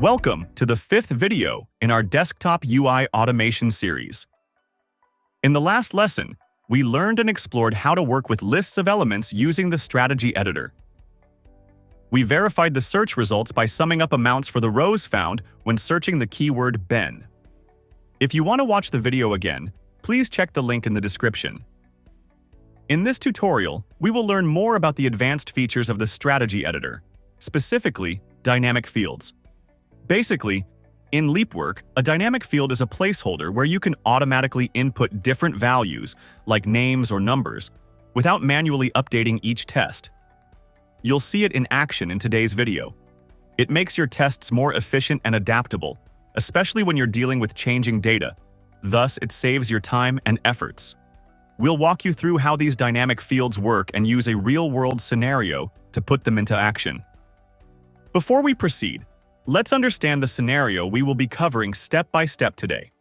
Welcome to the 5th video in our desktop UI automation series. In the last lesson, we learned and explored how to work with lists of elements using the strategy editor. We verified the search results by summing up amounts for the rows found when searching the keyword Ben. If you want to watch the video again, please check the link in the description. In this tutorial, we will learn more about the advanced features of the strategy editor, specifically dynamic fields. Basically, in Leapwork, a dynamic field is a placeholder where you can automatically input different values, like names or numbers, without manually updating each test. You'll see it in action in today's video. It makes your tests more efficient and adaptable, especially when you're dealing with changing data. Thus, it saves your time and efforts. We'll walk you through how these dynamic fields work and use a real-world scenario to put them into action. Before we proceed, let's understand the scenario we will be covering step by step today.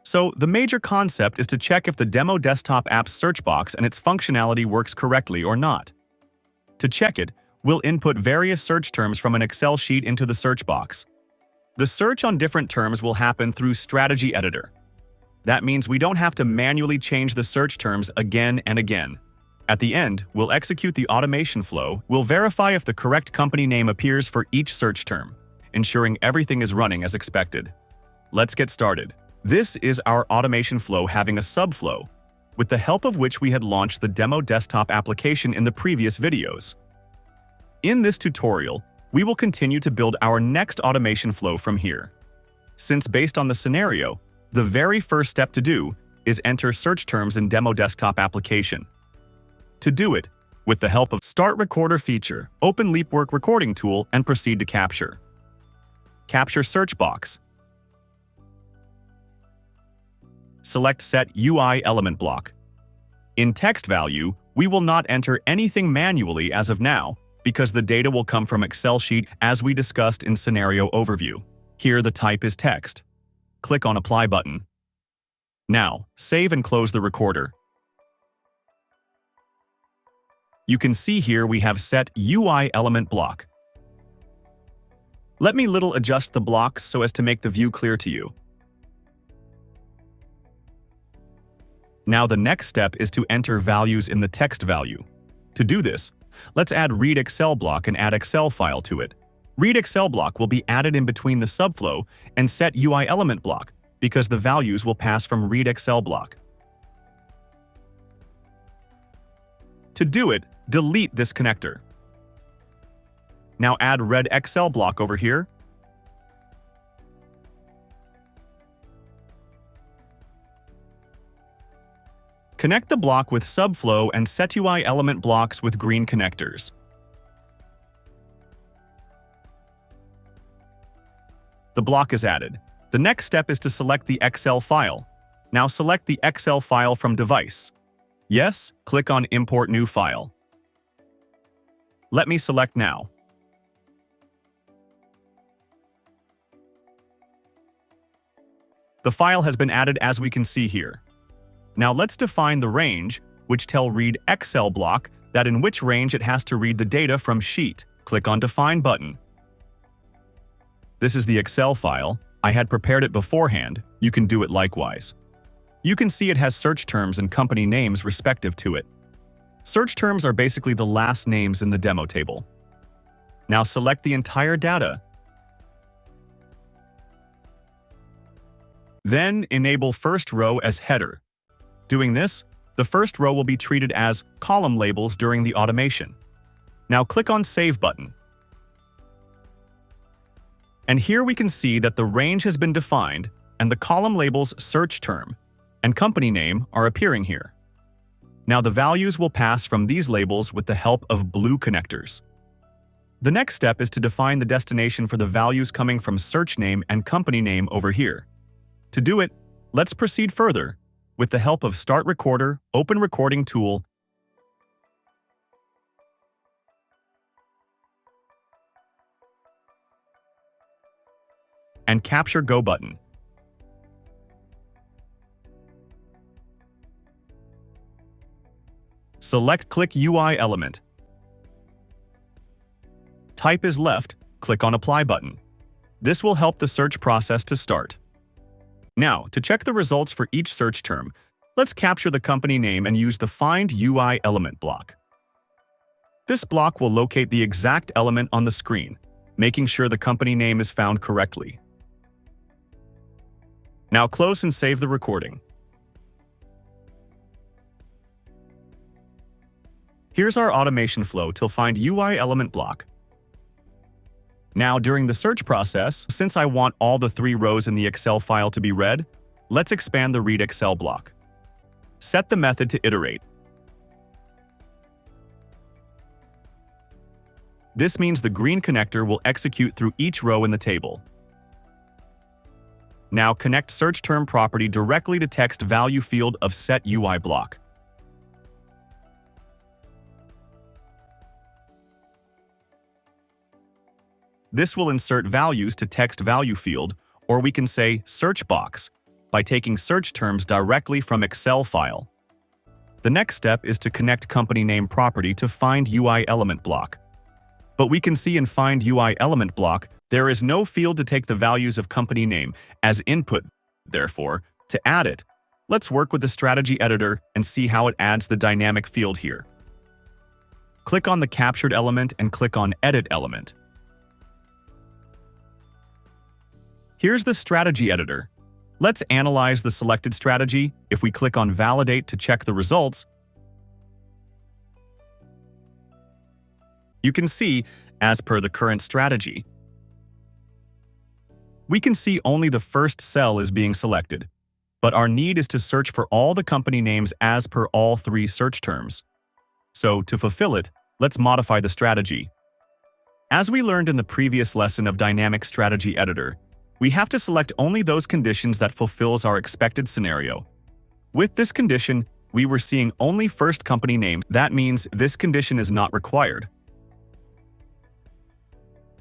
So, the major concept is to check if the demo desktop app's search box and its functionality works correctly or not. To check it, we'll input various search terms from an Excel sheet into the search box. The search on different terms will happen through Strategy Editor. That means we don't have to manually change the search terms again and again. At the end, we'll execute the automation flow. We'll verify if the correct company name appears for each search term, ensuring everything is running as expected. Let's get started. This is our automation flow having a subflow, with the help of which we had launched the demo desktop application in the previous videos. In this tutorial, we will continue to build our next automation flow from here. Since based on the scenario, the very first step to do is enter search terms in demo desktop application. To do it, with the help of Start Recorder feature, open Leapwork recording tool and proceed to capture. Capture search box. Select Set UI Element Block. In text value, we will not enter anything manually as of now, because the data will come from Excel sheet as we discussed in Scenario Overview. Here the type is text. Click on Apply button. Now, save and close the recorder. You can see here we have set UI element block. Let me adjust the blocks so as to make the view clear to you. Now the next step is to enter values in the text value. To do this, let's add Read Excel block and add Excel file to it. Read Excel block will be added in between the subflow and set UI element block because the values will pass from Read Excel block. To do it, delete this connector. Now add Read Excel block over here. Connect the block with subflow and set UI element blocks with green connectors. The block is added. The next step is to select the Excel file. Now select the Excel file from Device. Yes, click on Import New File. Let me select now. The file has been added as we can see here. Now let's define the range, which tell Read Excel block that in which range it has to read the data from sheet. Click on Define button. This is the Excel file. I had prepared it beforehand. You can do it likewise. You can see it has search terms and company names respective to it. Search terms are basically the last names in the demo table. Now select the entire data. Then enable first row as header. Doing this, the first row will be treated as column labels during the automation. Now click on Save button. And here we can see that the range has been defined and the column labels search term and company name are appearing here. Now the values will pass from these labels with the help of blue connectors. The next step is to define the destination for the values coming from search name and company name over here. To do it, let's proceed further with the help of Start Recorder, open recording tool, and Capture Go button. Select Click UI element. Type is left, click on Apply button. This will help the search process to start. Now, to check the results for each search term, let's capture the company name and use the Find UI element block. This block will locate the exact element on the screen, making sure the company name is found correctly. Now close and save the recording. Here's our automation flow to find UI element block. Now, during the search process, since I want all the 3 rows in the Excel file to be read, let's expand the Read Excel block. Set the method to iterate. This means the green connector will execute through each row in the table. Now connect search term property directly to text value field of set UI block. This will insert values to text value field, or we can say search box, by taking search terms directly from Excel file. The next step is to connect company name property to Find UI element block. But we can see in Find UI element block, there is no field to take the values of company name as input. Therefore, to add it, let's work with the strategy editor and see how it adds the dynamic field here. Click on the captured element and click on Edit Element. Here's the strategy editor. Let's analyze the selected strategy. If we click on Validate to check the results, you can see, as per the current strategy, we can see only the first cell is being selected, but our need is to search for all the company names as per all 3 search terms. So, to fulfill it, let's modify the strategy. As we learned in the previous lesson of Dynamic Strategy Editor, we have to select only those conditions that fulfills our expected scenario. With this condition, we were seeing only first company name. That means this condition is not required.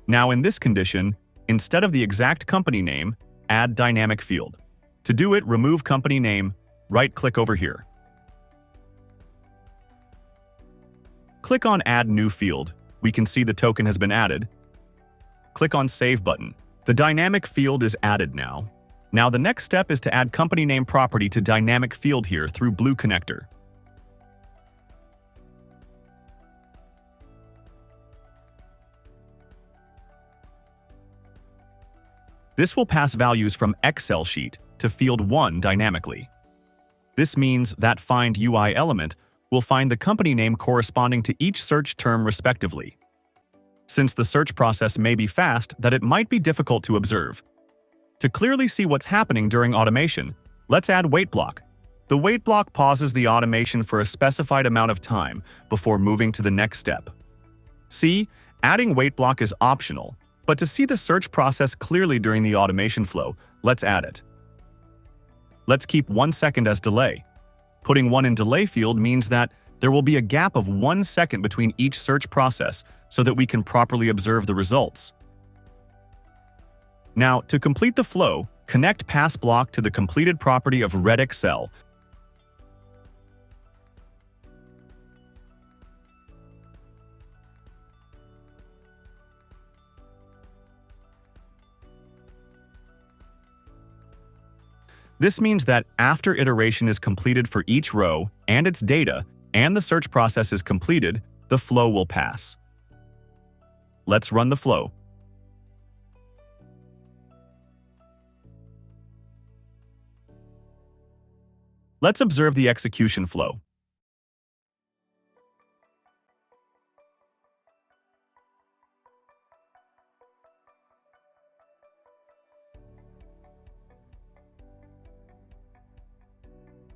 Now in this condition, instead of the exact company name, add dynamic field. To do it, remove company name, right-click over here. Click on Add New Field. We can see the token has been added. Click on Save button. The dynamic field is added now. Now the next step is to add company name property to dynamic field here through blue connector. This will pass values from Excel sheet to field 1 dynamically. This means that Find UI element will find the company name corresponding to each search term respectively. Since the search process may be fast, that it might be difficult to observe. To clearly see what's happening during automation, let's add wait block. The wait block pauses the automation for a specified amount of time before moving to the next step. See, adding wait block is optional, but to see the search process clearly during the automation flow, let's add it. Let's keep 1 second as delay. Putting 1 in delay field means that there will be a gap of 1 second between each search process so that we can properly observe the results. Now, to complete the flow, connect pass block to the completed property of Read Excel. This means that after iteration is completed for each row and its data, and the search process is completed, the flow will pass. Let's run the flow. Let's observe the execution flow.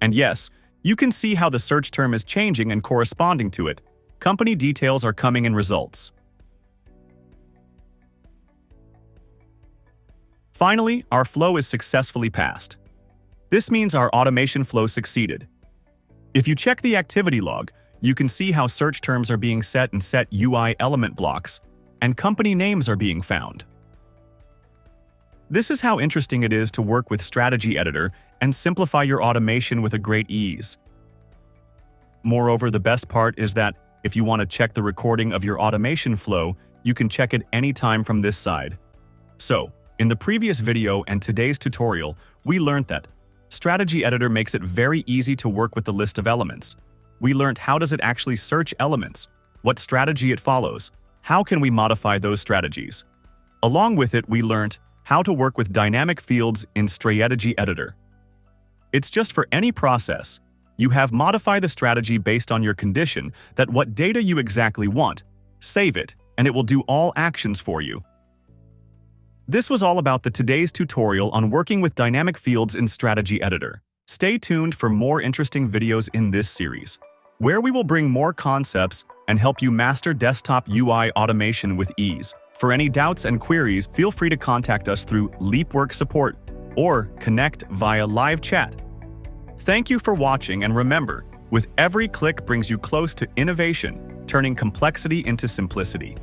And yes, you can see how the search term is changing and corresponding to it. Company details are coming in results. Finally, our flow is successfully passed. This means our automation flow succeeded. If you check the activity log, you can see how search terms are being set in set UI element blocks, and company names are being found. This is how interesting it is to work with Strategy Editor and simplify your automation with a great ease. Moreover, the best part is that if you want to check the recording of your automation flow, you can check it anytime from this side. So, In the previous video and today's tutorial, we learned that Strategy Editor makes it very easy to work with the list of elements. We learned how does it actually search elements, what strategy it follows, how can we modify those strategies. Along with it, we learned how to work with dynamic fields in Strategy Editor. It's just for any process. You have modify the strategy based on your condition that what data you exactly want, save it, and it will do all actions for you. This was all about today's tutorial on working with dynamic fields in Strategy Editor. Stay tuned for more interesting videos in this series, where we will bring more concepts and help you master desktop UI automation with ease. For any doubts and queries, feel free to contact us through Leapwork support or connect via live chat. Thank you for watching, and remember, with every click brings you close to innovation, turning complexity into simplicity.